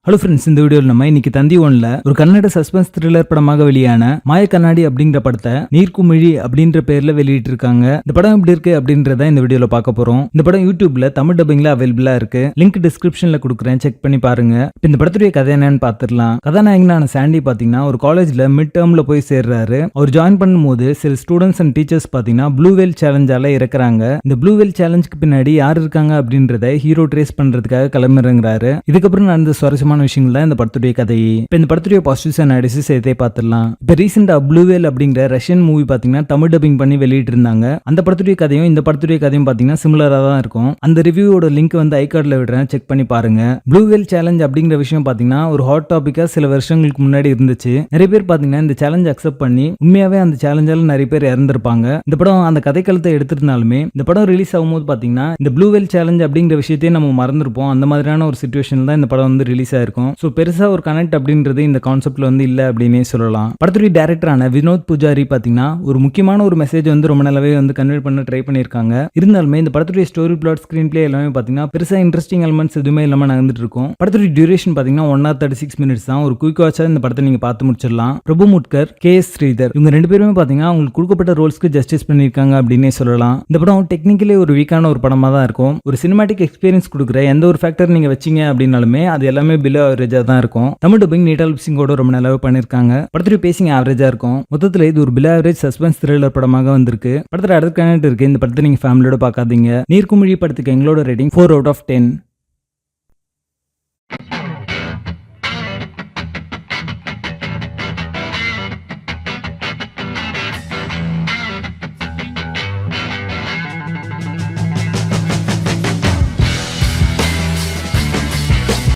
Hello friends, இந்த வீடியோவில் நம்ம இன்னைக்கு தந்தி ஒன்ல ஒரு கன்னட சஸ்பென்ஸ் த்ரில்லர் படமாக வெளியான மாய கண்ணாடி அப்படிங்கிற படத்தை நீர்க்குமிழி அப்படின்ற பேர்ல வெளியிட்டு இருக்காங்க. இந்த படம் எப்படி இருக்கு அப்படின்றத இந்த வீடியோல பார்க்க போறோம். இந்த படம் யூடியூப்ல தமிழ் டப்பிங்ல அவைலபிளா இருக்கு. லிங்க் டிஸ்கிரிப்ஷன்ல கொடுக்குறேன், செக் பண்ணி பாருங்க. இந்த படத்துடைய கதை என்னன்னு பார்த்துடலாம். கதாநாயகனான சாண்டி பாத்தீங்கன்னா ஒரு காலேஜ்ல மிட் டேர்ம்ல போய் சேர்றாரு. அவர் ஜாயின் பண்ணும்போது சில ஸ்டூடெண்ட்ஸ் அண்ட் டீச்சர்ஸ் பாத்தீங்கன்னா ப்ளூ வேல் சேலஞ்சால இறக்குறாங்க. இந்த ப்ளூ வேல் சேலஞ்சுக்கு பின்னாடி யார் இருக்காங்க அப்படின்றத ஹீரோ ட்ரேஸ் பண்றதுக்காக கிளம்பிறங்குறாரு. இதுக்கப்புறம் நடந்த சுவாரஸ்யமான விஷயங்கள் தான் இந்த படத்துடைய கதை. இப்ப இந்த படத்துடைய பாசிட்டிவ்ஸ் அண்ட் அனாலிசிஸ் எதை பார்த்துடலாம். இப்ப ரீசெண்டா ப்ளூ வேல் அப்படிங்கிற ரஷ்யன் மூவி பாத்தீங்கன்னா தமிழ் டப்பிங் பண்ணி வெளியிட்டு இருந்தாங்க. அந்த படத்துடைய கதையும் இந்த படத்துடைய கதையும் பாத்தீங்கன்னா சிமிலரா தான் இருக்கும். அந்த ரிவ்யூவோட லிங்க் வந்து ஐ கார்ட்ல விடுறேன், செக் பண்ணி பாருங்க. ப்ளூ வேல் சேலஞ்ச் அப்படிங்கிற விஷயம் பாத்தீங்கன்னா ஒரு ஹாட் டாபிக்கா சில வருஷங்களுக்கு முன்னாடி இருந்துச்சு. நிறைய பேர் பாத்தீங்கன்னா இந்த சேலஞ்ச் அக்செப்ட் பண்ணி உண்மையாவே அந்த சேலஞ்சால நிறைய பேர் இறந்திருப்பாங்க. இந்த படம் அந்த கதைக்களத்தை எடுத்திருந்தாலுமே இந்த படம் ரிலீஸ் ஆகும்போது பாத்தீங்கன்னா இந்த ப்ளூ வேல் சேலஞ்ச் அப்படிங்கிற விஷயத்தையே நம்ம மறந்துருப்போம். அந்த மாதிரியான ஒரு சிச்சுவேஷன் தான் இந்த படம் வந்து ரிலீஸ் ஆயிருக்கும். ஸோ பெருசா ஒரு கனெக்ட் அப்படின்றது இந்த கான்செப்ட்ல வந்து இல்ல அப்படின்னே சொல்லலாம். படத்துடைய டைரக்டரான வினோத் புஜாரி பாத்தீங்கன்னா ஒரு முக்கியமான ஒரு மெசேஜ் வந்து ரொம்ப நல்லாவே வந்து கன்வே பண்ண ட்ரை பண்ணிருக்காங்க. இருந்தாலுமே இந்த படத்துடைய ஸ்டோரி பிளாட், ஸ்கிரீன் பிளே எல்லாமே பாத்தீங்கன்னா பெருசா இன்ட்ரெஸ்டிங் எலிமெண்ட்ஸ் எதுவுமே இல்லாம நடந்துட்டு இருக்கும். படத்துடைய டியூரேஷன் பாத்தீங்கன்னா 136 minutes தான். ஒரு குயிக் வாட்சா இந்த படத்தை நீங்க பார்த்து முடிச்சிடலாம். பிரபு முட்கர், KS ஸ்ரீதர் இவங்க ரெண்டு பேருமே பாத்தீங்கன்னா அவங்களுக்கு கொடுக்கப்பட்ட ரோல்ஸ்க்கு ஜஸ்டிஸ் பண்ணிருக்காங்க அப்படின்னே சொல்லலாம். இந்த படம் டெக்னிக்கலி ஒரு வீக்கான ஒரு படமா தான் இருக்கும். ஒரு சினிமாட்டிக் எக்ஸ்பீரியன்ஸ் கொடுக்குற எந்த ஒரு ஃபேக்டர் நீங்க வச்சீங்க அப்படின்னாலுமே அது எல்லாமே பிலோ அவரேஜா தான் இருக்கும். தமிழ் டப்பிங் நீட்டா லிப்சிங்கோட ரொம்ப நல்லாவே பண்ணிருக்காங்க. படத்துடைய பேசிங் ஆவரேஜா இருக்கும். மொத்தத்துல இது ஒரு பிலோ ஆவரேஜ் சஸ்பென்ஸ் த்ரில்லர் படமாக வந்திருக்கு. படத்துல அடுத்த கனெக்ட் இருக்கு. இந்த படத்தை நீங்க ஃபேமிலியோட பார்க்காதீங்க. நீர்க்குமிழி படத்துக்கு எங்களோட ரேட்டிங் 4 out of 10.